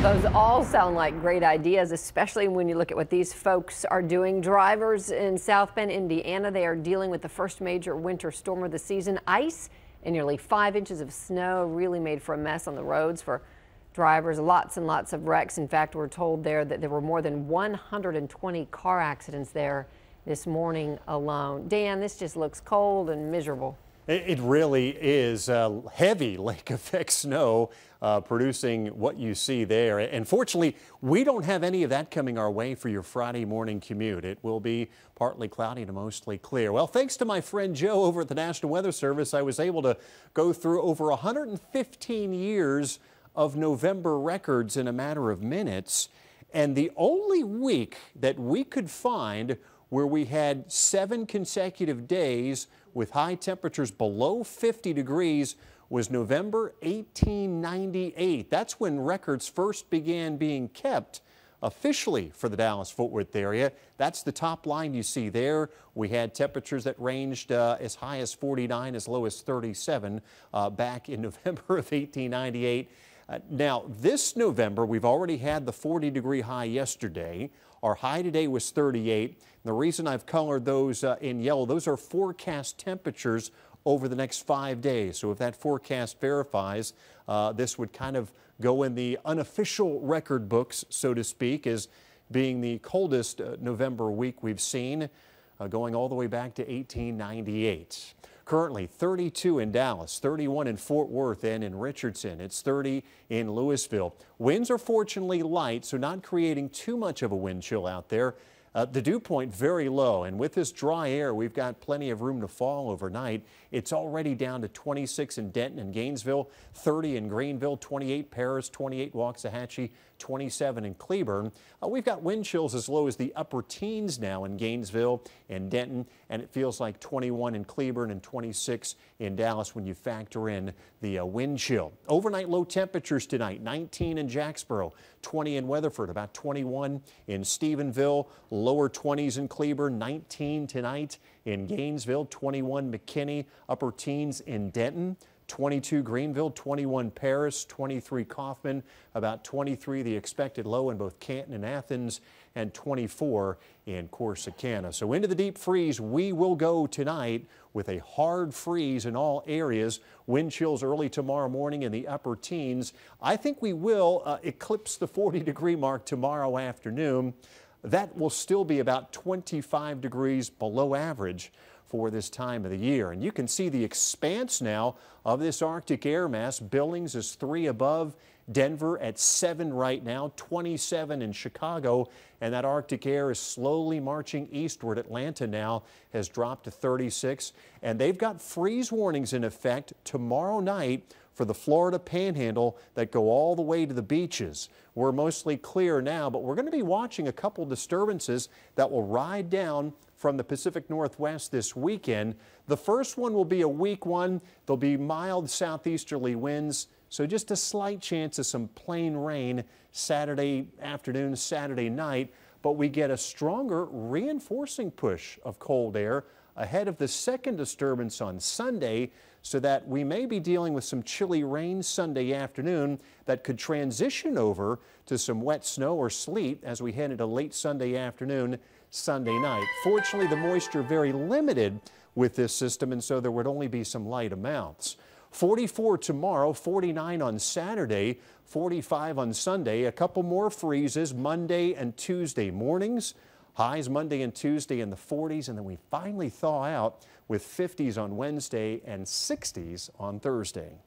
Those all sound like great ideas, especially when you look at what these folks are doing. Drivers in South Bend, Indiana, they are dealing with the first major winter storm of the season. Ice and nearly 5 inches of snow really made for a mess on the roads for drivers. Lots and lots of wrecks. In fact, we're told there that there were more than 120 car accidents there this morning alone. Dan, this just looks cold and miserable. It really is heavy lake effect snow producing what you see there. And fortunately, we don't have any of that coming our way for your Friday morning commute. It will be partly cloudy to mostly clear. Well, thanks to my friend Joe over at the National Weather Service, I was able to go through over 115 years of November records in a matter of minutes. And the only week that we could find where we had 7 consecutive days with high temperatures below 50 degrees was November 1898. That's when records first began being kept officially for the Dallas-Fort Worth area. That's the top line you see there. We had temperatures that ranged as high as 49, as low as 37 back in November of 1898. Now, this November, we've already had the 40-degree high yesterday. Our high today was 38. And the reason I've colored those in yellow, those are forecast temperatures over the next 5 days. So if that forecast verifies, this would kind of go in the unofficial record books, so to speak, as being the coldest November week we've seen, going all the way back to 1898. Currently 32 in Dallas, 31 in Fort Worth and in Richardson. It's 30 in Louisville. Winds are fortunately light, so not creating too much of a wind chill out there. The dew point very low, and with this dry air, we've got plenty of room to fall overnight. It's already down to 26 in Denton and Gainesville, 30 in Greenville, 28 Paris, 28 Waxahachie, 27 in Cleburne. We've got wind chills as low as the upper teens now in Gainesville and Denton, and it feels like 21 in Cleburne and 26 in Dallas when you factor in the wind chill. Overnight low temperatures tonight, 19 in Jacksboro, 20 in Weatherford, about 21 in Stephenville, lower 20s in Cleburne, 19 tonight in Gainesville, 21 McKinney, upper teens in Denton, 22 Greenville, 21 Paris, 23 Kaufman, about 23 the expected low in both Canton and Athens, and 24 in Corsicana. So into the deep freeze we will go tonight with a hard freeze in all areas. Wind chills early tomorrow morning in the upper teens. I think we will eclipse the 40-degree mark tomorrow afternoon. That will still be about 25 degrees below average for this time of the year. And you can see the expanse now of this Arctic air mass. Billings is 3 above, Denver at 7 right now, 27 in Chicago, and that Arctic air is slowly marching eastward. Atlanta now has dropped to 36, and they've got freeze warnings in effect tomorrow night for the Florida Panhandle that go all the way to the beaches. We're mostly clear now, but we're going to be watching a couple disturbances that will ride down from the Pacific Northwest this weekend. The first one will be a weak one. There'll be mild southeasterly winds, so just a slight chance of some plain rain Saturday afternoon, Saturday night, but we get a stronger reinforcing push of cold air ahead of the second disturbance on Sunday, so that we may be dealing with some chilly rain Sunday afternoon that could transition over to some wet snow or sleet as we head into late Sunday afternoon, Sunday night. Fortunately, the moisture very limited with this system, and so there would only be some light amounts. 44 tomorrow, 49 on Saturday, 45 on Sunday. A couple more freezes Monday and Tuesday mornings. Highs Monday and Tuesday in the 40s, and then we finally thaw out with 50s on Wednesday and 60s on Thursday.